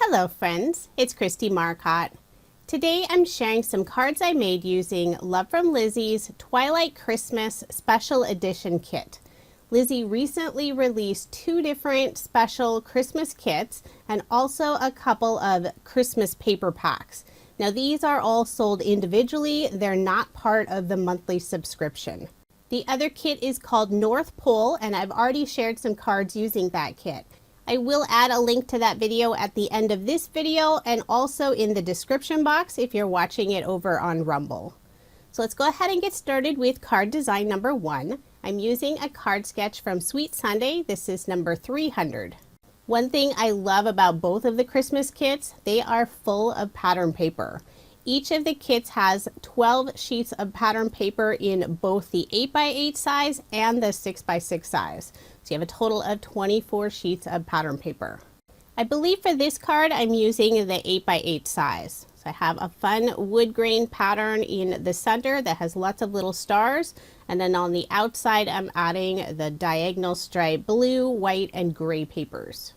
Hello friends, it's Kristie Marcotte. Today I'm sharing some cards I made using Love from Lizi's Twilight Christmas Special Edition kit. Lizi recently released 2 different special Christmas kits and also a couple of Christmas paper packs. Now these are all sold individually, they're not part of the monthly subscription. The other kit is called North Pole and I've already shared some cards using that kit. I will add a link to that video at the end of this video and also in the description box if you're watching it over on Rumble. So let's go ahead and get started with card design number 1. I'm using a card sketch from Sweet Sunday. This is number 300. One thing I love about both of the Christmas kits, they are full of pattern paper. Each of the kits has 12 sheets of pattern paper in both the 8x8 size and the 6x6 size. So you have a total of 24 sheets of pattern paper. I believe for this card I'm using the 8x8 size. So I have a fun wood grain pattern in the center that has lots of little stars. And then on the outside I'm adding the diagonal stripe blue, white, and gray papers.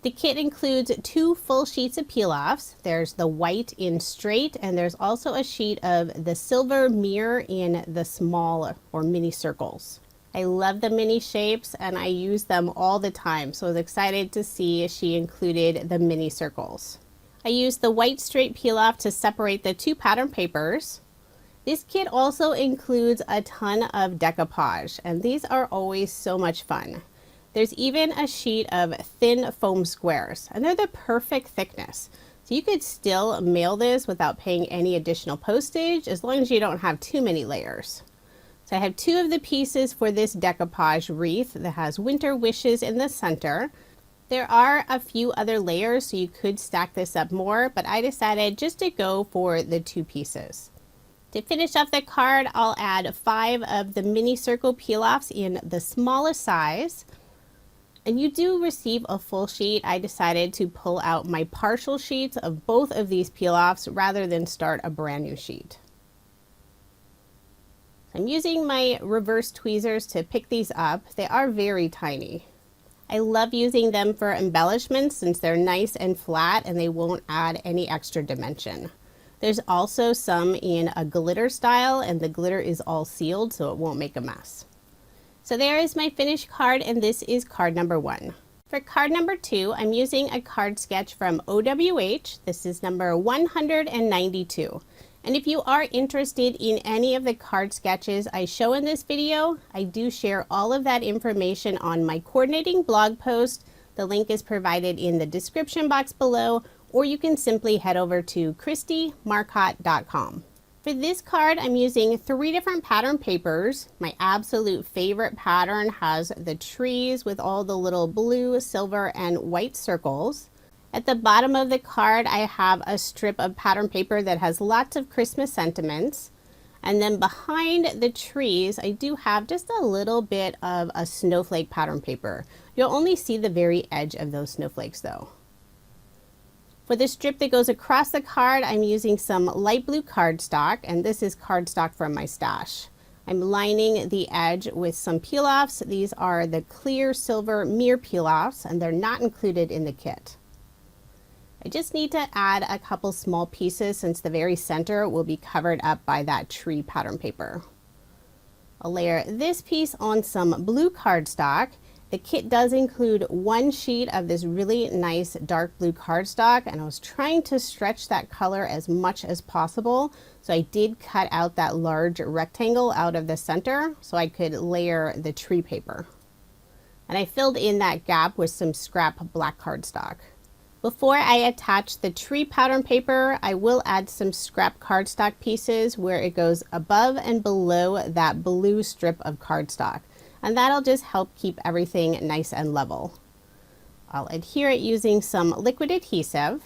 The kit includes 2 full sheets of peel-offs. There's the white in straight and there's also a sheet of the silver mirror in the small or mini circles. I love the mini shapes and I use them all the time, so I was excited to see she included the mini circles. I used the white straight peel-off to separate the 2 pattern papers. This kit also includes a ton of decoupage and these are always so much fun. There's even a sheet of thin foam squares and they're the perfect thickness. So you could still mail this without paying any additional postage as long as you don't have too many layers. So I have 2 of the pieces for this decoupage wreath that has winter wishes in the center. There are a few other layers so you could stack this up more, but I decided just to go for the 2 pieces. To finish off the card, I'll add 5 of the mini circle peel-offs in the smallest size. And you do receive a full sheet. I decided to pull out my partial sheets of both of these peel-offs rather than start a brand new sheet. I'm using my reverse tweezers to pick these up. They are very tiny. I love using them for embellishments since they're nice and flat and they won't add any extra dimension. There's also some in a glitter style and the glitter is all sealed so it won't make a mess. So there is my finished card and this is card number 1. For card number 2, I'm using a card sketch from OWH. This is number 192. And if you are interested in any of the card sketches I show in this video, I do share all of that information on my coordinating blog post. The link is provided in the description box below, or you can simply head over to kristiemarcotte.com. For this card, I'm using 3 different pattern papers. My absolute favorite pattern has the trees with all the little blue, silver, and white circles. At the bottom of the card, I have a strip of pattern paper that has lots of Christmas sentiments. And then behind the trees, I do have just a little bit of a snowflake pattern paper. You'll only see the very edge of those snowflakes though. For the strip that goes across the card, I'm using some light blue cardstock, and this is cardstock from my stash. I'm lining the edge with some peel-offs. These are the clear silver mirror peel-offs, and they're not included in the kit. I just need to add a couple small pieces since the very center will be covered up by that tree pattern paper. I'll layer this piece on some blue cardstock. The kit does include 1 sheet of this really nice dark blue cardstock and I was trying to stretch that color as much as possible. So I did cut out that large rectangle out of the center so I could layer the tree paper. And I filled in that gap with some scrap black cardstock. Before I attach the tree pattern paper, I will add some scrap cardstock pieces where it goes above and below that blue strip of cardstock. And that'll just help keep everything nice and level. I'll adhere it using some liquid adhesive.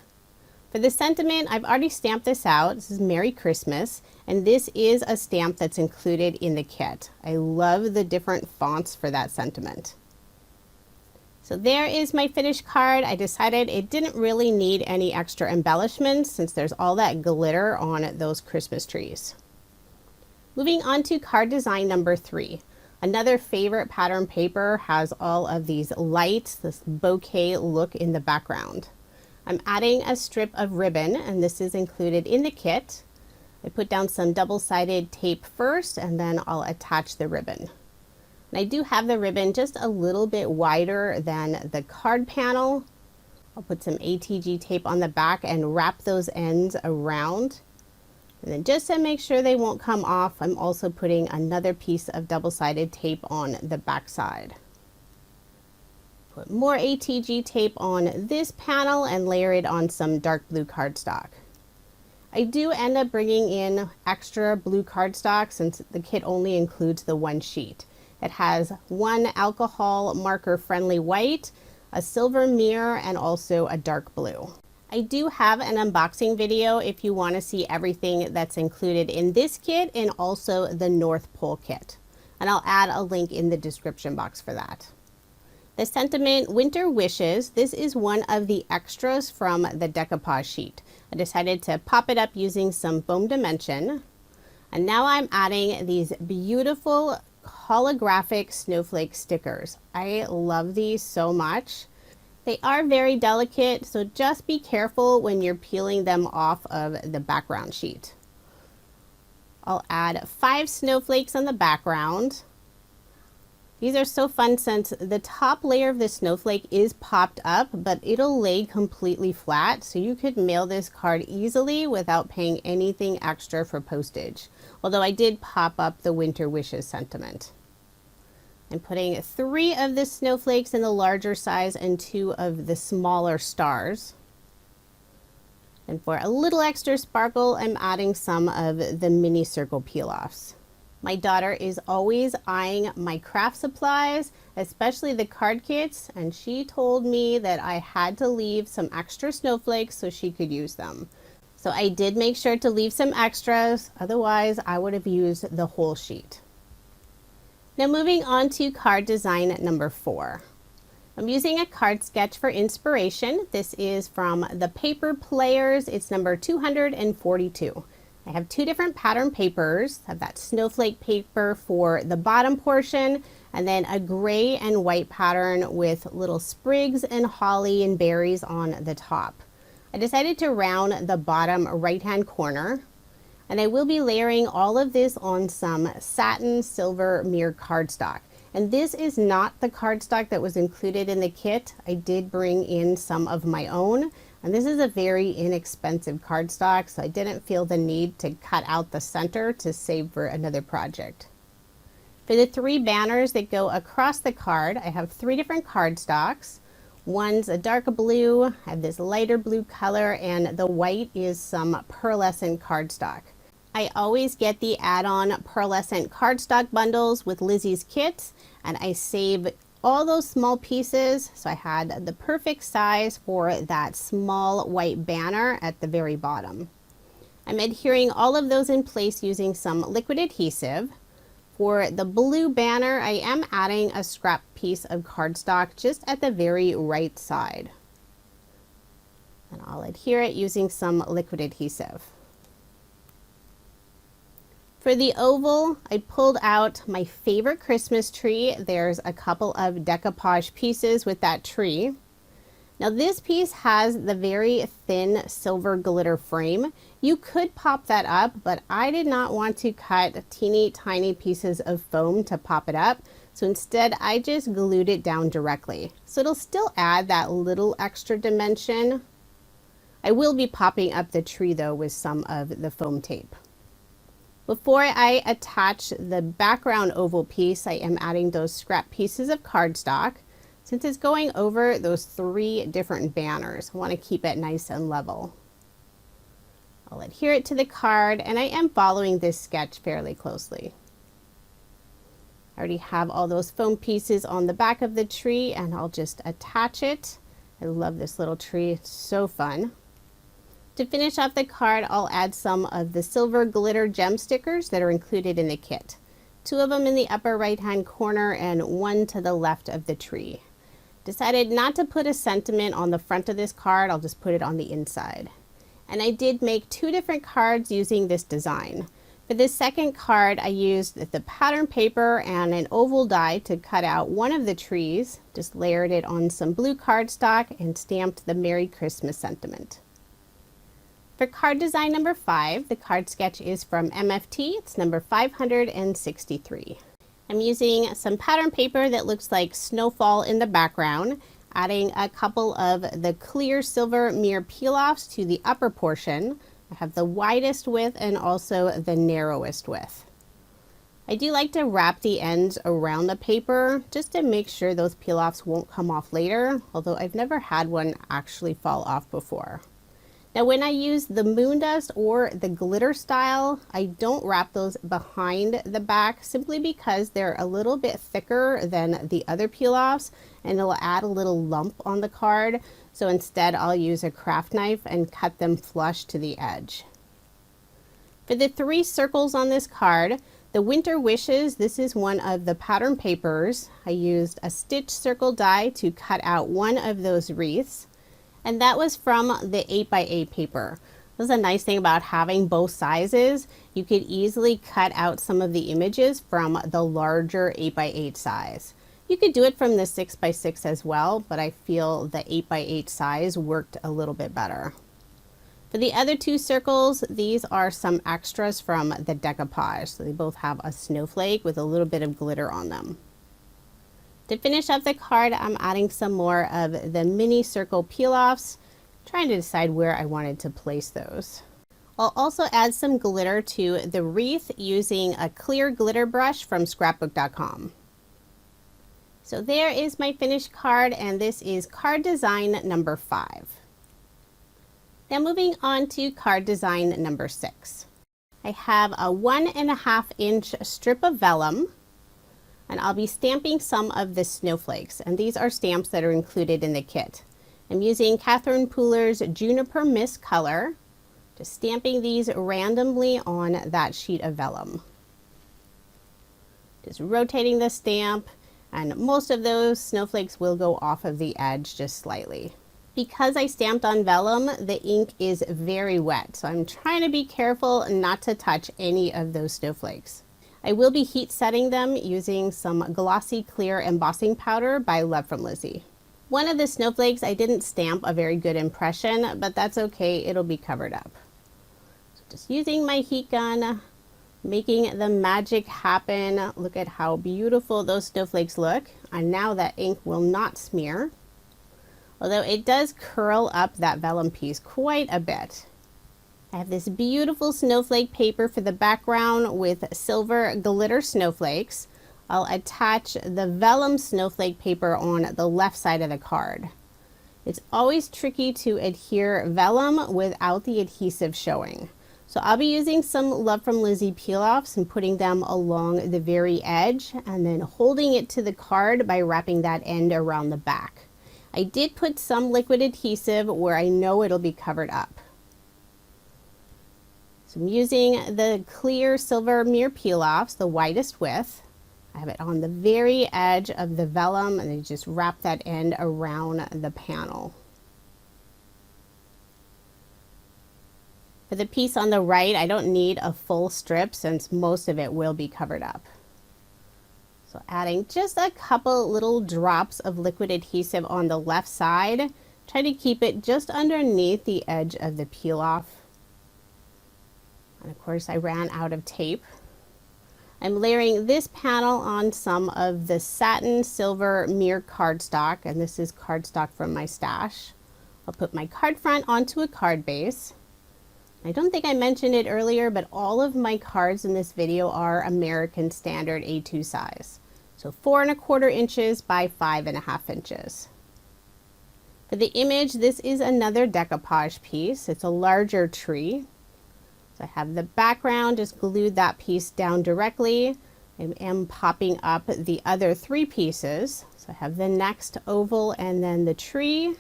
For the sentiment, I've already stamped this out. This is Merry Christmas, and this is a stamp that's included in the kit. I love the different fonts for that sentiment. So there is my finished card. I decided it didn't really need any extra embellishments since there's all that glitter on those Christmas trees. Moving on to card design number 3. Another favorite pattern paper has all of these lights, this bouquet look in the background. I'm adding a strip of ribbon, and this is included in the kit. I put down some double-sided tape first, and then I'll attach the ribbon. And I do have the ribbon just a little bit wider than the card panel. I'll put some ATG tape on the back and wrap those ends around. And then just to make sure they won't come off, I'm also putting another piece of double-sided tape on the back side. Put more ATG tape on this panel and layer it on some dark blue cardstock. I do end up bringing in extra blue cardstock since the kit only includes the one sheet. It has one alcohol marker friendly white, a silver mirror, and also a dark blue. I do have an unboxing video if you want to see everything that's included in this kit and also the North Pole kit. And I'll add a link in the description box for that. The Sentiment Winter Wishes, this is one of the extras from the decoupage sheet. I decided to pop it up using some foam dimension. And now I'm adding these beautiful holographic snowflake stickers. I love these so much. They are very delicate, so just be careful when you're peeling them off of the background sheet. I'll add 5 snowflakes on the background. These are so fun since the top layer of the snowflake is popped up, but it'll lay completely flat, so you could mail this card easily without paying anything extra for postage. Although I did pop up the Winter Wishes sentiment. I'm putting 3 of the snowflakes in the larger size and 2 of the smaller stars. And for a little extra sparkle, I'm adding some of the mini circle peel-offs. My daughter is always eyeing my craft supplies, especially the card kits, and she told me that I had to leave some extra snowflakes so she could use them. So I did make sure to leave some extras, otherwise I would have used the whole sheet. Now moving on to card design number 4. I'm using a card sketch for inspiration. This is from the Paper Players. It's number 242. I have 2 different pattern papers. I have that snowflake paper for the bottom portion, and then a gray and white pattern with little sprigs and holly and berries on the top. I decided to round the bottom right-hand corner, and I will be layering all of this on some satin silver mirror cardstock. And this is not the cardstock that was included in the kit. I did bring in some of my own. And this is a very inexpensive cardstock, so I didn't feel the need to cut out the center to save for another project. For the 3 banners that go across the card, I have 3 different cardstocks. One's a dark blue, I have this lighter blue color, and the white is some pearlescent cardstock. I always get the add-on pearlescent cardstock bundles with Lizi's kits, and I save all those small pieces, so I had the perfect size for that small white banner at the very bottom. I'm adhering all of those in place using some liquid adhesive. For the blue banner, I am adding a scrap piece of cardstock just at the very right side. And I'll adhere it using some liquid adhesive. For the oval, I pulled out my favorite Christmas tree. There's a couple of decoupage pieces with that tree. Now this piece has the very thin silver glitter frame. You could pop that up, but I did not want to cut teeny tiny pieces of foam to pop it up. So instead I just glued it down directly. So it'll still add that little extra dimension. I will be popping up the tree though with some of the foam tape. Before I attach the background oval piece, I am adding those scrap pieces of cardstock. Since it's going over those 3 different banners, I want to keep it nice and level. I'll adhere it to the card, and I am following this sketch fairly closely. I already have all those foam pieces on the back of the tree, and I'll just attach it. I love this little tree, it's so fun. To finish off the card, I'll add some of the silver glitter gem stickers that are included in the kit. 2 of them in the upper right hand corner and 1 to the left of the tree. Decided not to put a sentiment on the front of this card, I'll just put it on the inside. And I did make 2 different cards using this design. For this second card, I used the pattern paper and an oval die to cut out one of the trees, just layered it on some blue cardstock and stamped the Merry Christmas sentiment. For card design number 5, the card sketch is from MFT. It's number 563. I'm using some pattern paper that looks like snowfall in the background, adding a couple of the clear silver mirror peel-offs to the upper portion. I have the widest width and also the narrowest width. I do like to wrap the ends around the paper just to make sure those peel-offs won't come off later, although I've never had one actually fall off before. Now when I use the moon dust or the glitter style, I don't wrap those behind the back simply because they're a little bit thicker than the other peel-offs and it'll add a little lump on the card. So instead I'll use a craft knife and cut them flush to the edge. For the 3 circles on this card, the Winter Wishes, this is one of the pattern papers. I used a stitch circle die to cut out one of those wreaths. And that was from the 8x8 paper. This is a nice thing about having both sizes. You could easily cut out some of the images from the larger 8x8 size. You could do it from the 6x6 as well, but I feel the 8x8 size worked a little bit better. For the other 2 circles, these are some extras from the decoupage. So they both have a snowflake with a little bit of glitter on them. To finish up the card, I'm adding some more of the mini circle peel-offs, trying to decide where I wanted to place those. I'll also add some glitter to the wreath using a clear glitter brush from scrapbook.com. So there is my finished card, and this is card design number 5. Now moving on to card design number 6. I have a 1.5 inch strip of vellum, and I'll be stamping some of the snowflakes, and these are stamps that are included in the kit. I'm using Catherine Pooler's Juniper Mist color, just stamping these randomly on that sheet of vellum. Just rotating the stamp, and most of those snowflakes will go off of the edge just slightly. Because I stamped on vellum, the ink is very wet, so I'm trying to be careful not to touch any of those snowflakes. I will be heat setting them using some Glossy Clear embossing powder by From Lizi. One of the snowflakes I didn't stamp a very good impression, but that's okay, it'll be covered up. So just using my heat gun, making the magic happen. Look at how beautiful those snowflakes look. And now that ink will not smear, although it does curl up that vellum piece quite a bit. I have this beautiful snowflake paper for the background with silver glitter snowflakes. I'll attach the vellum snowflake paper on the left side of the card. It's always tricky to adhere vellum without the adhesive showing. So I'll be using some From Lizi peel-offs and putting them along the very edge and then holding it to the card by wrapping that end around the back. I did put some liquid adhesive where I know it'll be covered up. So I'm using the clear silver mirror peel-offs, the widest width. I have it on the very edge of the vellum, and then just wrap that end around the panel. For the piece on the right, I don't need a full strip since most of it will be covered up. So adding just a couple little drops of liquid adhesive on the left side. Try to keep it just underneath the edge of the peel-off. And of course I ran out of tape. I'm layering this panel on some of the satin silver mirror cardstock, and this is cardstock from my stash. I'll put my card front onto a card base. I don't think I mentioned it earlier, but all of my cards in this video are American Standard A2 size. So 4¼ inches by 5½ inches. For the image, this is another decoupage piece. It's a larger tree. So I have the background, just glued that piece down directly. I am popping up the other 3 pieces. So I have the next oval and then the tree.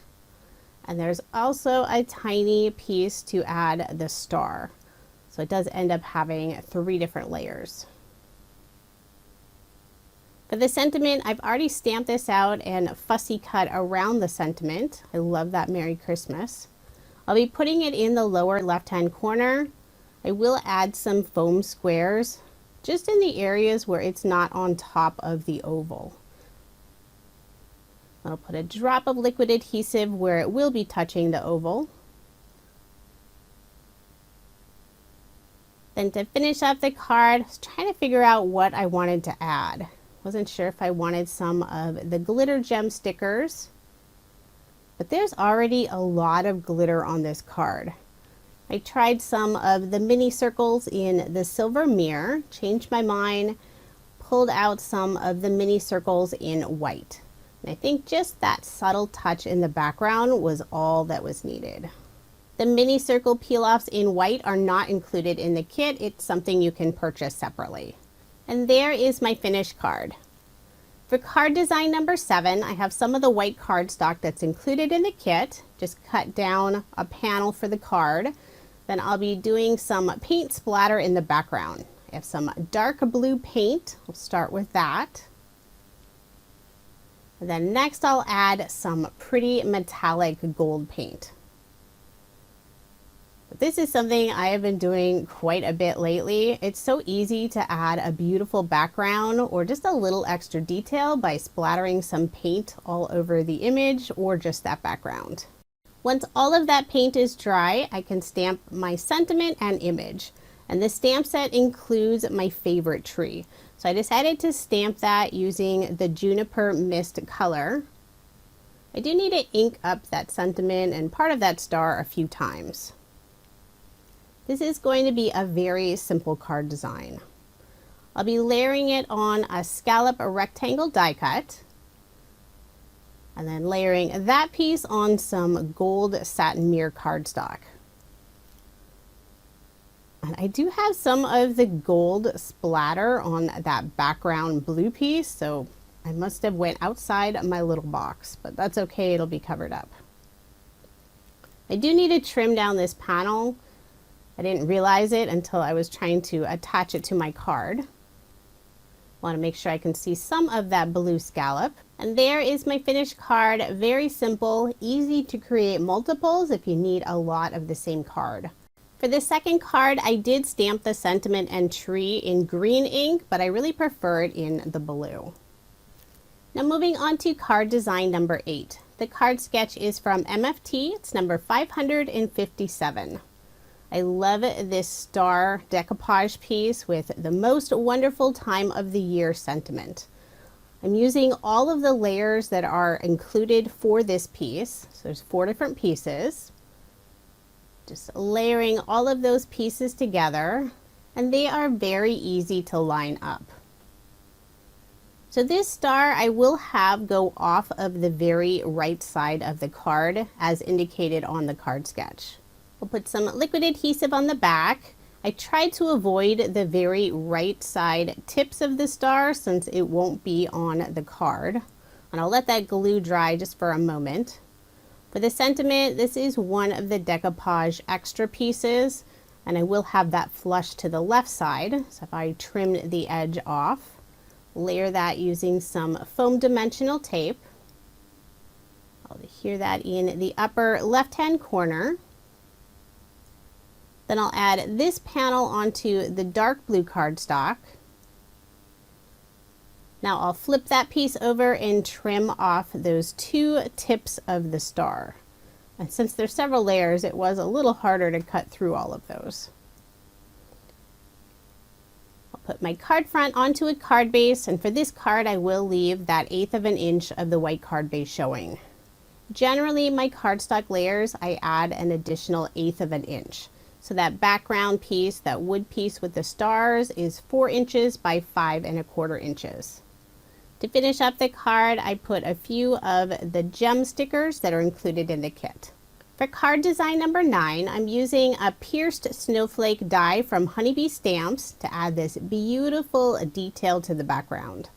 And there's also a tiny piece to add the star. So it does end up having 3 different layers. For the sentiment, I've already stamped this out and fussy cut around the sentiment. I love that Merry Christmas. I'll be putting it in the lower left-hand corner. I will add some foam squares just in the areas where it's not on top of the oval. I'll put a drop of liquid adhesive where it will be touching the oval. Then to finish up the card, I was trying to figure out what I wanted to add. Wasn't sure if I wanted some of the glitter gem stickers, but there's already a lot of glitter on this card. I tried some of the mini circles in the silver mirror, changed my mind, pulled out some of the mini circles in white. And I think just that subtle touch in the background was all that was needed. The mini circle peel-offs in white are not included in the kit. It's something you can purchase separately. And there is my finished card. For card design number 7, I have some of the white cardstock that's included in the kit. Just cut down a panel for the card. Then I'll be doing some paint splatter in the background. I have some dark blue paint. I'll start with that. And then next I'll add some pretty metallic gold paint. This is something I have been doing quite a bit lately. It's so easy to add a beautiful background or just a little extra detail by splattering some paint all over the image or just that background. Once all of that paint is dry, I can stamp my sentiment and image. And this stamp set includes my favorite tree. So I decided to stamp that using the Juniper Mist color. I do need to ink up that sentiment and part of that star a few times. This is going to be a very simple card design. I'll be layering it on a scallop rectangle die cut, and then layering that piece on some gold satin mirror cardstock. And I do have some of the gold splatter on that background blue piece, so I must have went outside my little box, but that's okay, it'll be covered up. I do need to trim down this panel. I didn't realize it until I was trying to attach it to my card. Want to make sure I can see some of that blue scallop. And there is my finished card. Very simple, easy to create multiples if you need a lot of the same card. For the second card, I did stamp the sentiment and tree in green ink, but I really prefer it in the blue. Now moving on to card design number 8. The card sketch is from MFT. It's number 557. I love this star decoupage piece with the most wonderful time of the year sentiment. I'm using all of the layers that are included for this piece. So there's 4 different pieces. Just layering all of those pieces together, and they are very easy to line up. So this star I will have go off of the very right side of the card as indicated on the card sketch. We'll put some liquid adhesive on the back. I tried to avoid the very right side tips of the star since it won't be on the card. And I'll let that glue dry just for a moment. For the sentiment, this is one of the decoupage extra pieces, and I will have that flush to the left side. So if I trim the edge off, layer that using some foam dimensional tape. I'll adhere that in the upper left-hand corner. Then I'll add this panel onto the dark blue cardstock. Now I'll flip that piece over and trim off those 2 tips of the star. And since there's several layers, it was a little harder to cut through all of those. I'll put my card front onto a card base, and for this card I will leave that 1/8 of an inch of the white card base showing. Generally my cardstock layers I add an additional 1/8 of an inch. So that background piece, that wood piece with the stars, is 4 inches by 5 1/4 inches. To finish up the card, I put a few of the gem stickers that are included in the kit. For card design number 9, I'm using a pierced snowflake die from Honeybee Stamps to add this beautiful detail to the background.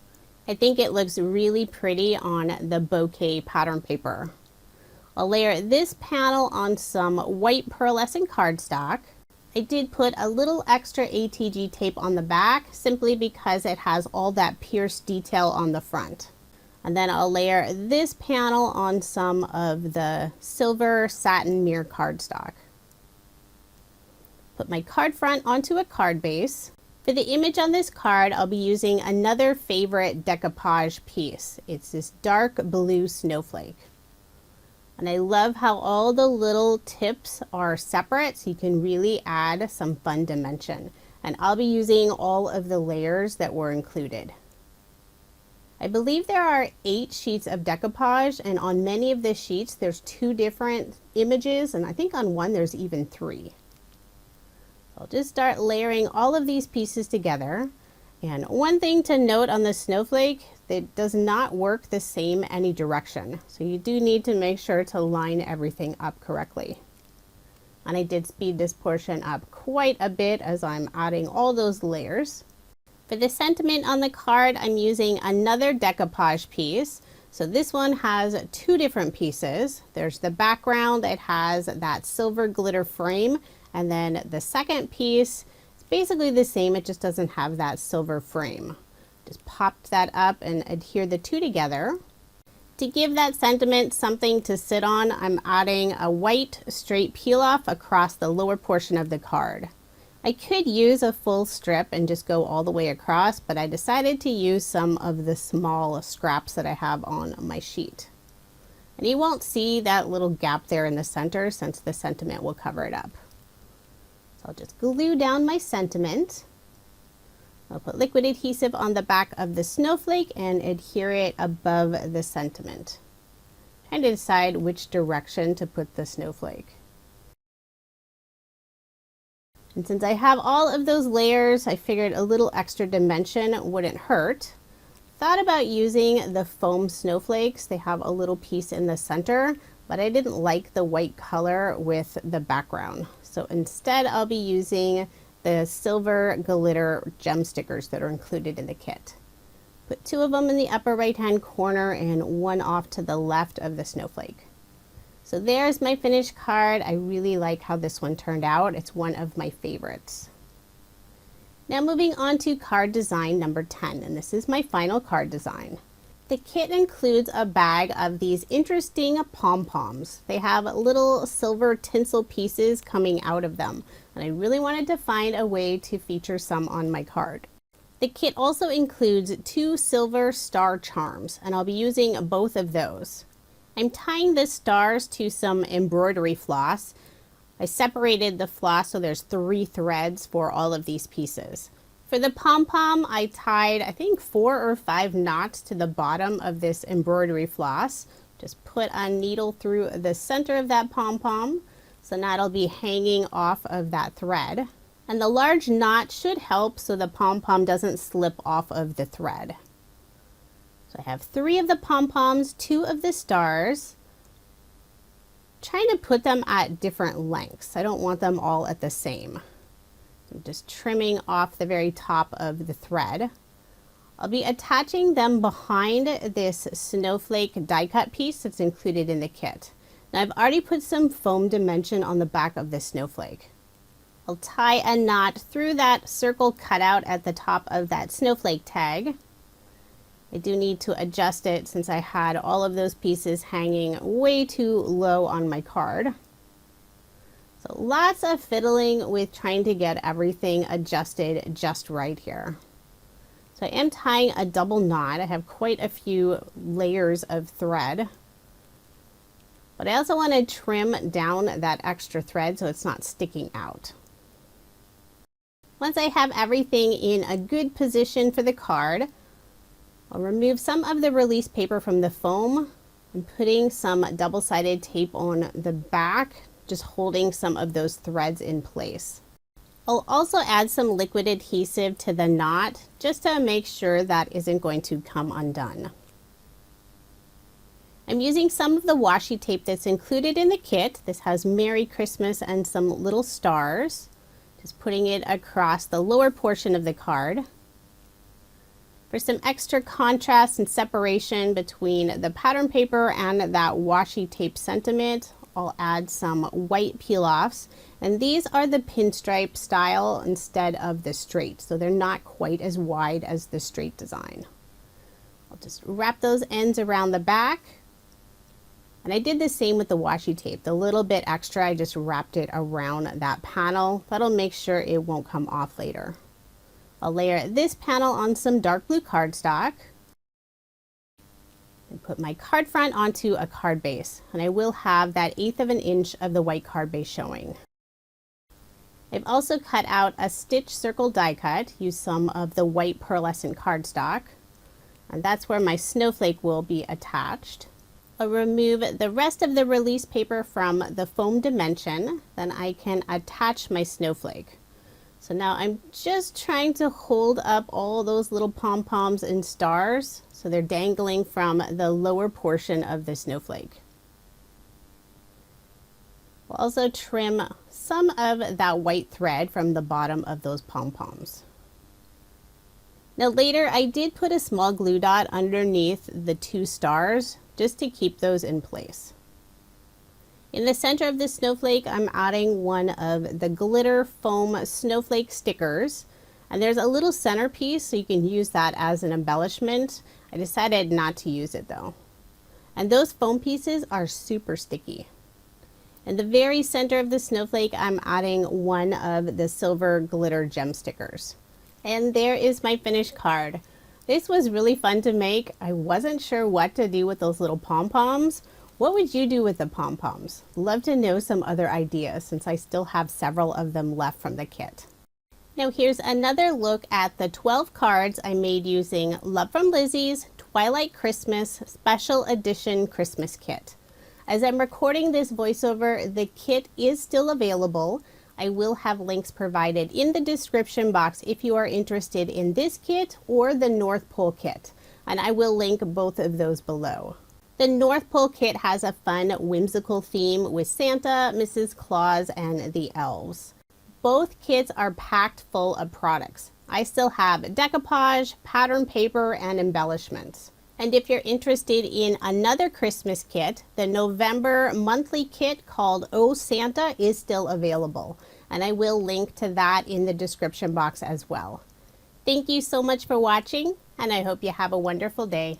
I think it looks really pretty on the bouquet pattern paper. I'll layer this panel on some white pearlescent cardstock. I did put a little extra ATG tape on the back simply because it has all that pierced detail on the front. And then I'll layer this panel on some of the silver satin mirror cardstock. Put my card front onto a card base. For the image on this card, I'll be using another favorite decoupage piece. It's this dark blue snowflake. And I love how all the little tips are separate, so you can really add some fun dimension. And I'll be using all of the layers that were included. I believe there are 8 sheets of decoupage, and on many of the sheets there's 2 different images, and I think on one there's even 3. I'll just start layering all of these pieces together. And one thing to note on the snowflake, it does not work the same any direction. So you do need to make sure to line everything up correctly. And I did speed this portion up quite a bit as I'm adding all those layers. For the sentiment on the card, I'm using another decoupage piece. So this one has 2 different pieces. There's the background, it has that silver glitter frame. And then the second piece is basically the same, it just doesn't have that silver frame. Just popped that up and adhere the 2 together. To give that sentiment something to sit on, I'm adding a white straight peel off across the lower portion of the card. I could use a full strip and just go all the way across, but I decided to use some of the small scraps that I have on my sheet. And you won't see that little gap there in the center since the sentiment will cover it up. I'll just glue down my sentiment. I'll put liquid adhesive on the back of the snowflake and adhere it above the sentiment. Trying to decide which direction to put the snowflake. And since I have all of those layers, I figured a little extra dimension wouldn't hurt. Thought about using the foam snowflakes. They have a little piece in the center, but I didn't like the white color with the background. So instead I'll be using the silver glitter gem stickers that are included in the kit. Put 2 of them in the upper right hand corner and 1 off to the left of the snowflake. So there's my finished card. I really like how this one turned out. It's one of my favorites. Now moving on to card design number 10, and this is my final card design. The kit includes a bag of these interesting pom-poms. They have little silver tinsel pieces coming out of them, and I really wanted to find a way to feature some on my card. The kit also includes 2 silver star charms, and I'll be using both of those. I'm tying the stars to some embroidery floss. I separated the floss so there's 3 threads for all of these pieces. For the pom-pom, I tied, I think 4 or 5 knots to the bottom of this embroidery floss. Just put a needle through the center of that pom-pom. So now it'll be hanging off of that thread. And the large knot should help so the pom-pom doesn't slip off of the thread. So I have 3 of the pom-poms, 2 of the stars. Trying to put them at different lengths. I don't want them all at the same. I'm just trimming off the very top of the thread. I'll be attaching them behind this snowflake die cut piece that's included in the kit. Now I've already put some foam dimension on the back of the snowflake. I'll tie a knot through that circle cutout at the top of that snowflake tag. I do need to adjust it since I had all of those pieces hanging way too low on my card. So lots of fiddling with trying to get everything adjusted just right here. So I am tying a double knot. I have quite a few layers of thread. But I also want to trim down that extra thread so it's not sticking out. Once I have everything in a good position for the card, I'll remove some of the release paper from the foam. I'm putting some double-sided tape on the back, just holding some of those threads in place. I'll also add some liquid adhesive to the knot just to make sure that isn't going to come undone. I'm using some of the washi tape that's included in the kit. This has Merry Christmas and some little stars. Just putting it across the lower portion of the card. For some extra contrast and separation between the pattern paper and that washi tape sentiment, I'll add some white peel-offs, and these are the pinstripe style instead of the straight, so they're not quite as wide as the straight design. I'll just wrap those ends around the back, And I did the same with the washi tape. The little bit extra, I just wrapped it around that panel. That'll make sure it won't come off later. I'll layer this panel on some dark blue cardstock and put my card front onto a card base. And I will have that 1/8 of an inch of the white card base showing. I've also cut out a stitch circle die cut, used some of the white pearlescent cardstock, and that's where my snowflake will be attached. I'll remove the rest of the release paper from the foam dimension, then I can attach my snowflake. So now I'm just trying to hold up all those little pom-poms and stars so they're dangling from the lower portion of the snowflake. We'll also trim some of that white thread from the bottom of those pom-poms. Now later I did put a small glue dot underneath the 2 stars just to keep those in place. In the center of the snowflake, I'm adding one of the glitter foam snowflake stickers, and there's a little centerpiece so you can use that as an embellishment. I decided not to use it though. And those foam pieces are super sticky. In the very center of the snowflake, I'm adding one of the silver glitter gem stickers. And there is my finished card. This was really fun to make. I wasn't sure what to do with those little pom-poms. What would you do with the pom-poms? Love to know some other ideas since I still have several of them left from the kit. Now here's another look at the 12 cards I made using Love from Lizi's Twilight Christmas Special Edition Christmas Kit. As I'm recording this voiceover, the kit is still available. I will have links provided in the description box if you are interested in this kit or the North Pole kit, and I will link both of those below. The North Pole kit has a fun, whimsical theme with Santa, Mrs. Claus, and the elves. Both kits are packed full of products. I still have decoupage, pattern paper, and embellishments. And if you're interested in another Christmas kit, the November monthly kit called Oh Santa is still available. And I will link to that in the description box as well. Thank you so much for watching, and I hope you have a wonderful day.